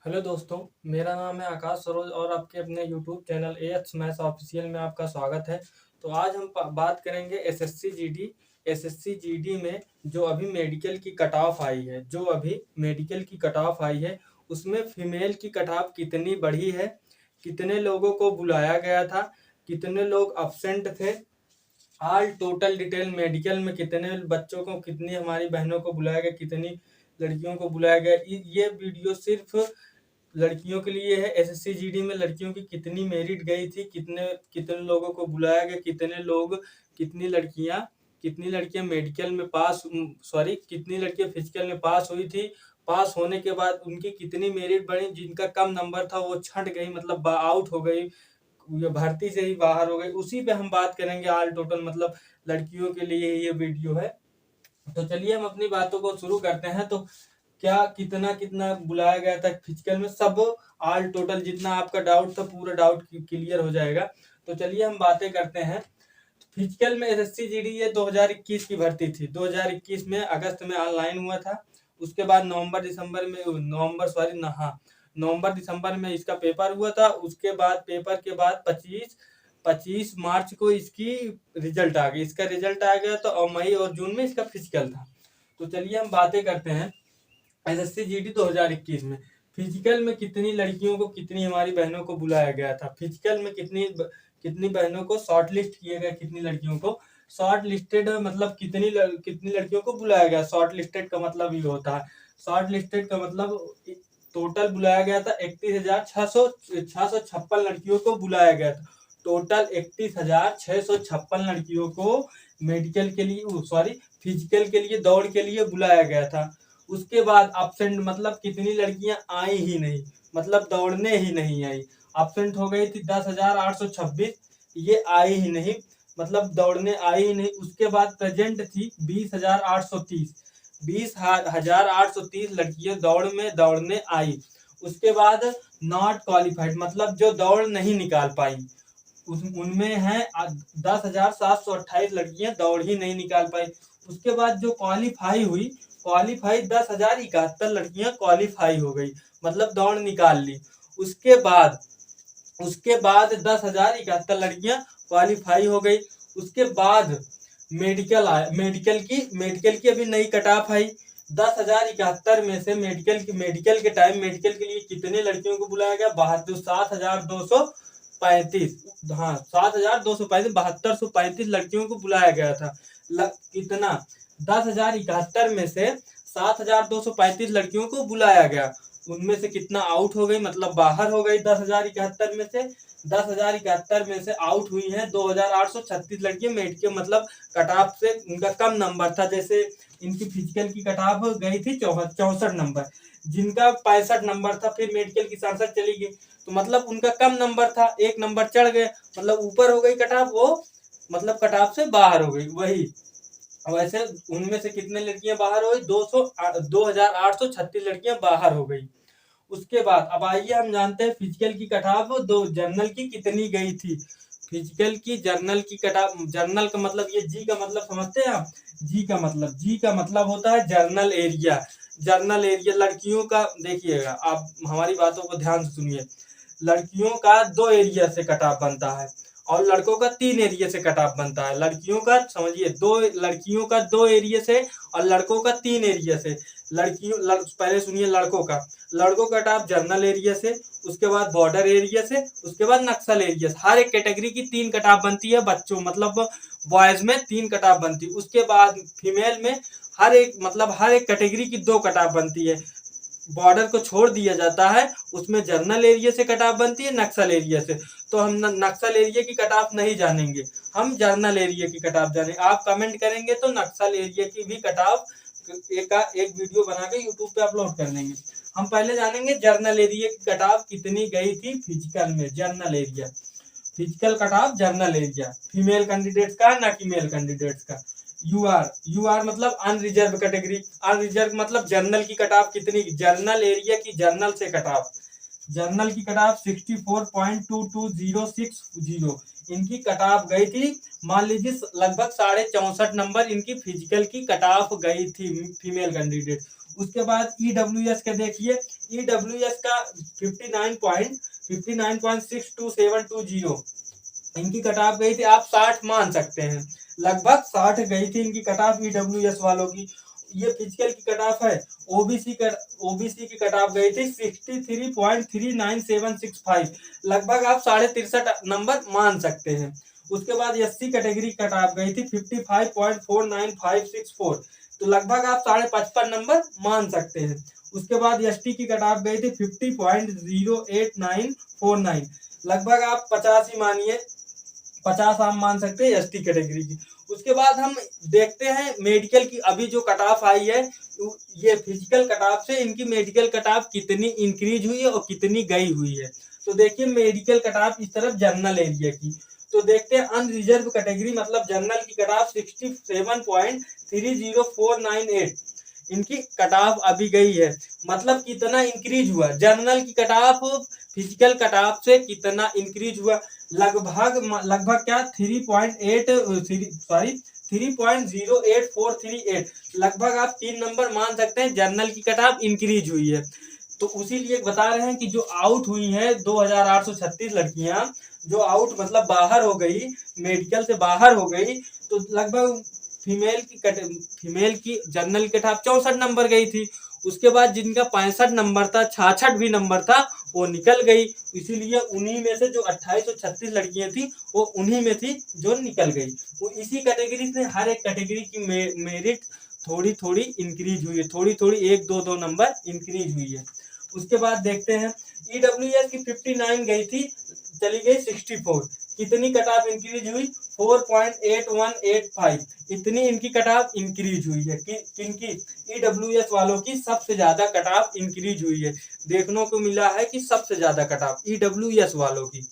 Hello दोस्तों, मेरा नाम है आकाश सरोज और आपके अपने YouTube channel ax maths official में आपका स्वागत है। तो आज हम बात करेंगे एसएससी जीडी। एसएससी जीडी में जो अभी मेडिकल की कट ऑफ आई है, उसमें फीमेल की कट ऑफ कितनी बढ़ी है, कितने लोगों को बुलाया गया था, कितने लोग अब्सेंट थे, ऑल टोटल डिटेल मेडिकल में कितने बच्चों को, कितनी हमारी बहनों को बुलाया गया, कितनी लड़कियों को बुलाया गया। ये वीडियो सिर्फ लड़कियों के लिए है। एसएससी जीडी में लड़कियों की कितनी मेरिट गई थी, कितने कितने लोगों को बुलाया गया, कितने लोग, कितनी लड़कियां मेडिकल में पास, सॉरी कितनी लड़कियां फिजिकल में पास हुई थी, पास होने के बाद उनकी कितनी मेरिट बढ़ी, जिनका कम नंबर था वो छंट गई, मतलब आउट हो गई, ये भर्ती से ही बाहर हो गई। उसी पे हम बात करेंगे ऑल टोटल, मतलब लड़कियों के लिए ये वीडियो है। तो चलिए हम अपनी बातों को शुरू करते हैं। तो क्या कितना कितना बुलाया गया था फिजिकल में, सब ऑल टोटल जितना आपका डाउट था पूरा डाउट क्लियर हो जाएगा। तो चलिए हम बातें करते हैं। फिजिकल में एसएससी जीडी ये 2021 की भर्ती थी। 2021 में अगस्त में ऑनलाइन हुआ था। उसके बाद नवंबर दिसंबर में इसका पेपर हुआ था। उसके बाद पेपर के बाद 25 मार्च को इसकी रिजल्ट आ गई। इसका रिजल्ट आ गया तो मई और जून में इसका फिजिकल था। तो चलिए हम बातें करते हैं एसएससी जीडी 2021 में फिजिकल में कितनी लड़कियों को, कितनी हमारी बहनों को बुलाया गया था। फिजिकल में कितनी बहनों को शॉर्ट लिस्ट किया गया, कितनी लड़कियों को शॉर्ट लिस्टेड, मतलब कितनी लड़कियों को बुलाया गया। शॉर्ट लिस्टेड का मतलब ये होता है, शॉर्ट लिस्टेड का मतलब टोटल बुलाया गया था 31,656 लड़कियों को बुलाया गया था। टोटल 31,656 लड़कियों को मेडिकल के लिए, सॉरी फिजिकल के लिए, दौड़ के लिए बुलाया गया था। उसके बाद अब्सेंट मतलब कितनी लड़कियां आई ही नहीं, मतलब दौड़ने ही नहीं आई, अब्सेंट हो गई थी 10,826, ये आई ही नहीं, मतलब दौड़ने आई ही नहीं। उसके बाद प्रेजेंट थी 20,830, 20,830 लड़कियां दौड़ने आई। उसके बाद नॉट क्वालिफाइड मतलब जो दौड़ नहीं निकाल पाई, उनमें है 10,728 लड़कियां दौड़ ही नहीं निकाल पाई। उसके बाद जो क्वालिफाई हुई, क्वालिफाई 10,071 लड़कियां क्वालिफाई हो गई, मतलब दौड़ निकाल ली। उसके बाद 10,071 लड़कियां क्वालिफाई हो गई। उसके बाद मेडिकल की अभी नई कट ऑफ आई। 10,071 में से मेडिकल के लिए कितने लड़कियों को बुलाया गया, 7,235, हाँ 7,235, 7,235 लड़कियों को बुलाया गया था। कितना, 10,071 में से 7,235 लड़कियों को बुलाया गया, उनमें से कितना आउट हो गई, मतलब बाहर हो गई। 10,071 में से 10,071 में से आउट हुई हैं 2,836 लड़कियां मेडिकल, मतलब कट ऑफ से उनका कम नंबर था। जैसे इनकी फिजिकल की कट ऑफ गई थी 64 नंबर, जिनका 65 नंबर था, फिर मेडिकल की 67 चली गई, तो मतलब उनका कम नंबर था, एक नंबर चढ़ गए, मतलब ऊपर हो गई कट ऑफ, वो मतलब कट ऑफ से बाहर हो गई। वही वैसे उनमें से कितने लड़कियां बाहर हो गई, 2,836 लड़कियां बाहर हो गई। उसके बाद अब आइए हम जानते हैं फिजिकल की कट ऑफ दो जर्नल की कितनी गई थी। फिजिकल की जर्नल की कट ऑफ, जर्नल का मतलब ये जी का मतलब समझते हैं आप, जी का मतलब होता है जर्नल एरिया। जर्नल एरिया लड़कियों का, देखिएगा आप हमारी बातों को ध्यान से सुनिए, लड़कियों का 2 एरिया से कट ऑफ बनता है और लड़कों का 3 एरिया से कट ऑफ बनता है। लड़कियों का समझिए, लड़कियों का 2 एरिया से और लड़कों का 3 एरिया से। पहले सुनिए लड़कों का कट ऑफ जर्नल एरिया से, उसके बाद बॉर्डर एरिया से, उसके बाद नक्सल एरिया से। हर एक कैटेगरी की 3 कट ऑफ बनती है बच्चों, मतलब बॉयज में 3 कट ऑफ बनती है। उसके बाद फीमेल में हर एक कैटेगरी की 2 कट ऑफ बनती है। बॉर्डर को छोड़ दिया जाता है, उसमें जर्नल एरिया से कट ऑफ बनती है, नक्सल एरिया से। तो हम नक्सल एरिया की कट ऑफ नहीं जानेंगे, हम जर्नल एरिया की कट ऑफ जानेंगे। आप कमेंट करेंगे तो नक्सल एरिया की भी कट ऑफ एक वीडियो बना के यूट्यूब पे अपलोड कर देंगे। हम पहले जानेंगे जर्नल एरिया की कट ऑफ कितनी गई थी फिजिकल में। Journal area, physical cut off journal area, female candidates का ना कि मेल कैंडिडेट्स का। यूआर मतलब अनरिजर्व कैटेगरी, अनरिजर्व मतलब जर्नल की कट ऑफ कितनी, जर्नल एरिया की जर्नल से कट ऑफ, जर्नल की कट ऑफ 64.2206, इनकी कट ऑफ गई थी। मान लीजिए लगभग 64.5 नंबर इनकी फिजिकल की कट ऑफ गई थी फीमेल कैंडिडेट। उसके बाद EWS का देखिए, EWS का 59.6272 इनकी कट ऑफ गई थी, आप 60 मान सकते हैं, लगभग 60 गई थी इनकी कट ऑफ EWS वालों की। ये फिजिकल की कट ऑफ है। ओबीसी की कट ऑफ गई थी 63.39765, लगभग आप 63.5 नंबर मान सकते हैं। उसके बाद SC कैटेगरी कट ऑफ गई थी 55.49564, तो लगभग आप 55.5 नंबर मान सकते हैं। उसके बाद ST की कट ऑफ गई थी 50.08949, लगभग आप 50 ही मानिए, 50 आप मान सकते हैं ST कैटेगरी की। उसके बाद हम देखते हैं मेडिकल की अभी जो कट ऑफ आई है, ये फिजिकल कट ऑफ से इनकी मेडिकल कट ऑफ कितनी इंक्रीज हुई है और कितनी गई हुई है। तो देखिए मेडिकल कट ऑफ इस तरफ जनरल एरिया की, तो देखते हैं अनरिजर्व कैटेगरी मतलब जनरल की कट ऑफ 67.30498 इनकी कट ऑफ अभी गई है, मतलब कितना इंक्रीज हुआ जनरल की cut off physical cut off से कितना इंक्रीज हुआ, लगभग क्या 3.08438, लगभग आप 3 नंबर मान सकते हैं जनरल की कट ऑफ इंक्रीज हुई है। तो उसी लिए बता रहे हैं कि जो आउट हुई है 2836 लड़कियां, जो आउट मतलब बाहर हो गई, मेडिकल से बाहर हो गई, तो लगभग फीमेल की जनरल कट ऑफ 64 नंबर गई थी। उसके बाद जिनका 65 नंबर था, 66 भी नंबर था, वो निकल गई। इसीलिए उन्हीं में से जो 2836 लड़कियां थी वो उन्हीं में थी जो निकल गई। वो इसी कैटेगरी से हर एक कैटेगरी की मेरिट थोड़ी थोड़ी इंक्रीज हुई है, थोड़ी थोड़ी 1-2 नंबर इंक्रीज हुई है। उसके बाद देखते हैं EWS की 59 गई थी, चली गई 64, कितनी कट ऑफ इंक्रीज हुई 4.8185, इतनी इनकी कट ऑफ इंक्रीज हुई है। किनकी EWS वालों की सबसे ज्यादा कट ऑफ इंक्रीज हुई है, देखने को मिला है कि सबसे ज्यादा कट ऑफ EWS वालों की।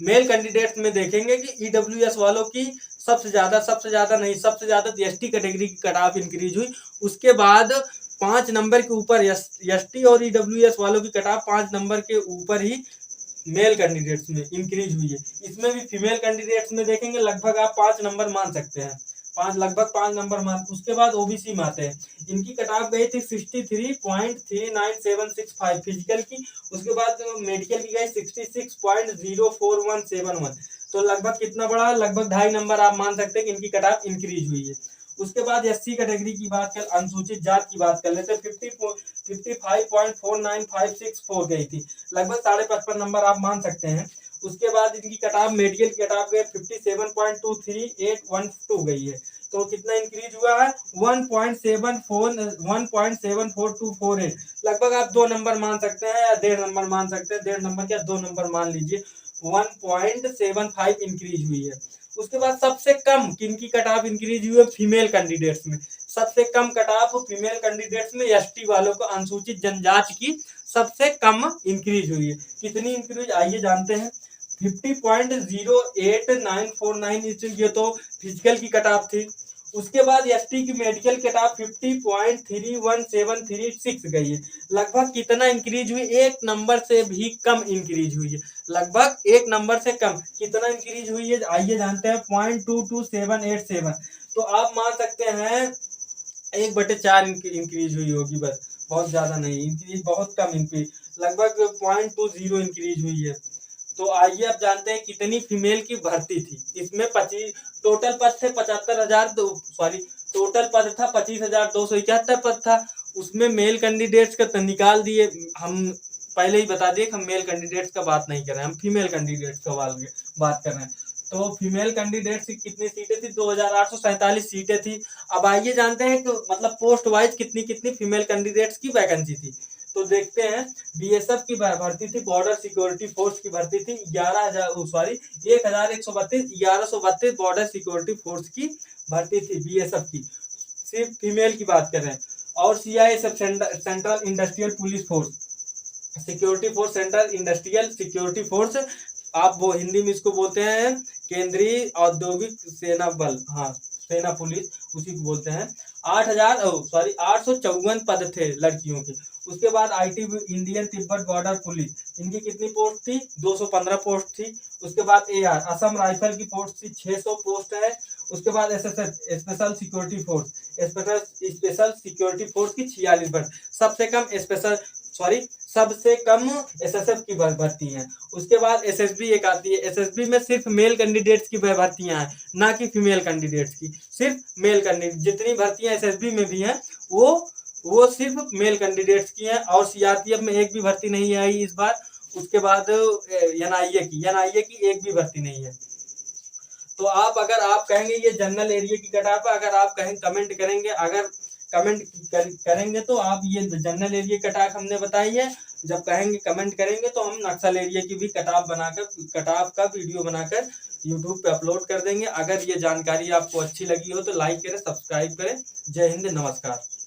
मेल कैंडिडेट्स में देखेंगे कि EWS वालों की सबसे ज्यादा नहीं, सबसे ज्यादा ST कैटेगरी की कट ऑफ इंक्रीज हुई। उसके बाद 5 नंबर के ऊपर ST और EWS वालों की कट ऑफ 5 नंबर के ऊपर ही मेल कैंडिडेट्स में इंक्रीज हुई है। इसमें भी फीमेल कैंडिडेट्स में देखेंगे लगभग आप 5 नंबर मान सकते हैं, लगभग 5 नंबर मान। उसके बाद OBC में आते हैं, इनकी कट ऑफ गई थी 63.39765 फिजिकल की। उसके बाद मेडिकल की गई 66.04171, तो लगभग कितना बढ़ा, लगभग 2.5 नंबर आप मान सकते हैं कि इनकी कट ऑफ इंक्रीज हुई है। उसके बाद SC कैटेगरी की बात कर, अनुसूचित जात की बात कर लेते हैं, 55.49564 गई थी, लगभग 55.5 नंबर आप मान सकते हैं। उसके बाद इनकी कट ऑफ मेडिकल की कट ऑफ गई 57.23812 गई है, तो कितना इंक्रीज हुआ है 1.74248, लगभग आप 2 नंबर मान सकते हैं या 1.5 नंबर मान सकते हैं, 1.5 नंबर क्या 2 नंबर मान लीजिए, 1.75 इंक्रीज हुई है। उसके बाद सबसे कम किनकी कट ऑफ इंक्रीज हुई है फीमेल कैंडिडेट्स में, सबसे कम कट ऑफ फीमेल कैंडिडेट्स में ST वालों को, अनुसूचित जनजाति की सबसे कम इंक्रीज हुई है। कितनी इंक्रीज आइए जानते हैं, 50.08949, ये तो फिजिकल की कट ऑफ थी। उसके बाद ST की मेडिकल कट ऑफ 50.31736 गई है, लगभग कितना इंक्रीज हुई, 1 नंबर से भी कम इंक्रीज हुई है, लगभग 1 नंबर से कम। कितना इंक्रीज हुई है आइए जानते हैं, 0.22787, तो आप मान सकते हैं 1/4 इंक्रीज हुई होगी, बस बहुत ज्यादा नहीं, इंक्रीज बहुत कम इंक्रीज, लगभग 0.20 इंक्रीज हुई है। तो आइए अब जानते हैं कितनी फीमेल की भर्ती थी। इसमें 25 टोटल पद थे, 75,000 टोटल पद था 25,271 पद था। उसमें मेल कैंडिडेट्स का निकाल दिए, हम पहले ही बता दिए हम मेल कैंडिडेट्स का बात नहीं कर रहे हैं, हम फीमेल कैंडिडेट्स का बात कर रहे हैं। तो फीमेल कैंडिडेट्स की कितनी सीटें थी, 2847 सीटें थी। अब आइए जानते हैं कि मतलब पोस्ट वाइज कितनी कितनी फीमेल कैंडिडेट्स की वैकेंसी थी। तो देखते हैं, BSF की भर्ती थी, बॉर्डर सिक्योरिटी फोर्स की भर्ती थी 1132 बॉर्डर सिक्योरिटी फोर्स की भर्ती थी BSF की, सिर्फ फीमेल की बात कर रहे हैं। और CISF central industrial police force security force, central industrial security force, आप वो हिंदी में इसको बोलते हैं केंद्रीय औद्योगिक सेना बल, हाँ सेना पुलिस उसी को बोलते हैं। 854 पद थे लड़कियों के। उसके बाद IT Indian Tibet border police, इनकी कितनी पोस्ट थी, 215 पोस्ट थी। उसके बाद AR असम राइफल की पोस्ट थी, 600 पोस्ट है। उसके बाद SSF special security force, special security force की 46 भर्ती, सबसे कम एसएसएफ की भर्ती है। उसके बाद एसएसबी एक आती है, एसएसबी में सिर्फ मेल कैंडिडेट्स की भर्तियां हैं, ना कि फीमेल कैंडिडेट्स की, सिर्फ मेल कैंडिडेट। जितनी भर्तियां एसएसबी में भी हैं वो सिर्फ मेल कैंडिडेट्स की हैं। और सीआरपीएफ में एक भी भर्ती नहीं आई इस बार। उसके बाद एनआईए की एक भी भर्ती नहीं है। तो अगर आप कहेंगे ये जनरल एरिया की कट ऑफ है, अगर आप कहें कमेंट करेंगे, अगर कमेंट करेंगे तो आप ये जनरल एरिया कट ऑफ हमने बताई है। जब कहेंगे कमेंट करेंगे तो हम नक्सल एरिया की भी कट ऑफ का वीडियो बनाकर यूट्यूब पे अपलोड कर देंगे। अगर ये जानकारी आपको अच्छी लगी हो तो लाइक करें, सब्सक्राइब करें। जय हिंद, नमस्कार।